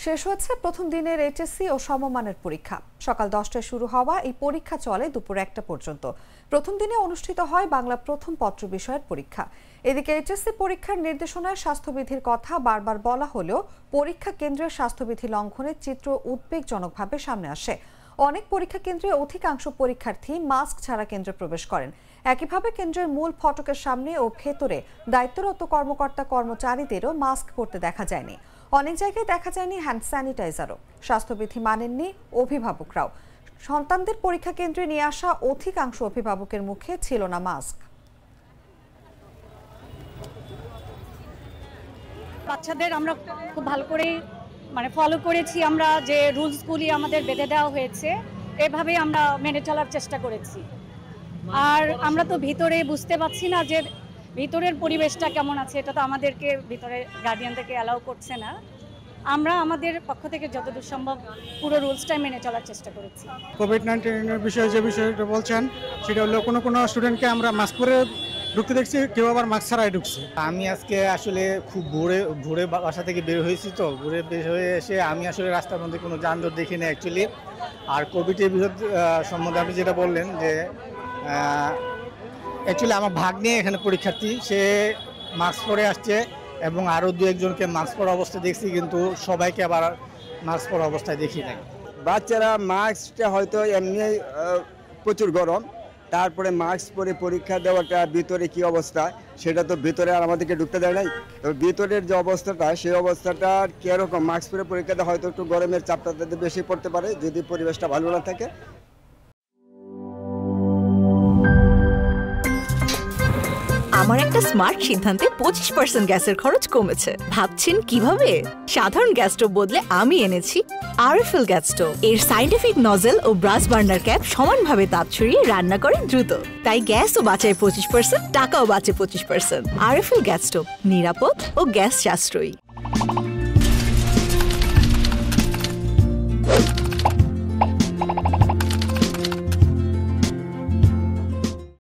শেষ হচ্ছে প্রথম দিনের এইচএসসি ও সমমানের পরীক্ষা। সকাল 10টায় শুরু হওয়া এই পরীক্ষা চলে দুপুর 1টা পর্যন্ত। প্রথম দিনে অনুষ্ঠিত হয় বাংলা প্রথম পত্র বিষয়ের পরীক্ষা। এদিকে এইচএসসি পরীক্ষার নির্দেশনায় স্বাস্থ্যবিধির কথা বারবার বলা হলেও পরীক্ষা কেন্দ্রের স্বাস্থ্যবিধি লঙ্ঘনের চিত্র উদ্বেগজনকভাবে সামনে আসে। অনেক পরীক্ষা কেন্দ্রে অধিকাংশ পরীক্ষার্থী মাস্ক ছাড়া কেন্দ্রে প্রবেশ করেন। একইভাবে কেন্দ্রের মূল ফটকের সামনে ও ভেতরে দায়িত্বরত কর্মকর্তা কর্মচারীদেরও মাস্ক পরতে দেখা যায়নি। অনেক জায়গায় দেখা যায়নি হ্যান্ড স্যানিটাইজারও। স্বাস্থ্যবিধি মানেননি অভিভাবকরাও। সন্তানদের পরীক্ষা কেন্দ্রে নিয়ে আসা অধিকাংশ অভিভাবকের মুখে ছিল না মাস্ক। বাচ্চাদের আমরা খুব ভালো করে ফলো করেছি, আমরা যে রুলসগুলি আমাদের বেঁধে দেওয়া হয়েছে এভাবেই আমরা মেনে চলার চেষ্টা করেছি। আর আমরা তো ভিতরে বুঝতে পারছি না যে ভিতরের পরিবেশটা কেমন আছে, এটা তো আমাদেরকে ভিতরে গার্ডিয়ানদেরকে অ্যালাউ করছে না। আমরা আমাদের পক্ষ থেকে যতদূর সম্ভব পুরো রুলসটাই মেনে চলার চেষ্টা করেছি। কোভিড-19 বিষয়ে যে বিষয়টা বলছেন সেটা হলো কোনো স্টুডেন্টকে আমরা মাস্ক পরে ঢুকতে দেখছি, কেউ আবার মাস্ক ছাড়াই ঢুকছে। আমি আজকে আসলে খুব ভোরে বাসা থেকে বের হয়েছি, তো ভোরে বের হয়ে এসে আমি আসলে রাস্তার মধ্যে কোনো যানজট দেখিনি অ্যাকচুয়ালি। আর কোভিডের সম্বন্ধে আপনি যেটা বললেন যে অ্যাকচুয়ালি আমার ভাগ্নে এখানে পরীক্ষার্থী, সে মাস্ক পরে আসছে এবং আরও দু একজনকে মাস্ক পরা অবস্থায় দেখছি, কিন্তু সবাইকে আবার মাস্ক পরা অবস্থায় দেখি নাই। বাচ্চারা মাস্কটা হয়তো এমনি প্রচুর গরম, তারপরে মাস্ক পরে পরীক্ষা দেওয়াটা ভিতরে কি অবস্থা সেটা তো ভিতরে আর আমাদেরকে ঢুকতে দেয় নাই। তো ভিতরের যে অবস্থাটা সেই অবস্থাটা কীরকম, মাস্ক পরে পরীক্ষা দেওয়া হয়তো একটু গরমের চাপটা তাদের বেশি পড়তে পারে যদি পরিবেশটা ভালো না থাকে। আমার একটা স্মার্ট সিদ্ধান্তে 25% গ্যাসের খরচ কমেছে। ভাবছেন কিভাবে? সাধারণ গ্যাস স্টোভ বদলে আমি এনেছি আরএফএল গ্যাস স্টোভ। এর সাইন্টিফিক নজেল ও ব্রাস বার্নার ক্যাপ সমানভাবে তাপ ছড়িয়ে রান্না করে দ্রুত, তাই গ্যাসও বাঁচায় 25%, টাকাও বাঁচে 25%। আরএফএল গ্যাস স্টোভ নিরাপদ ও গ্যাস সাশ্রয়ী।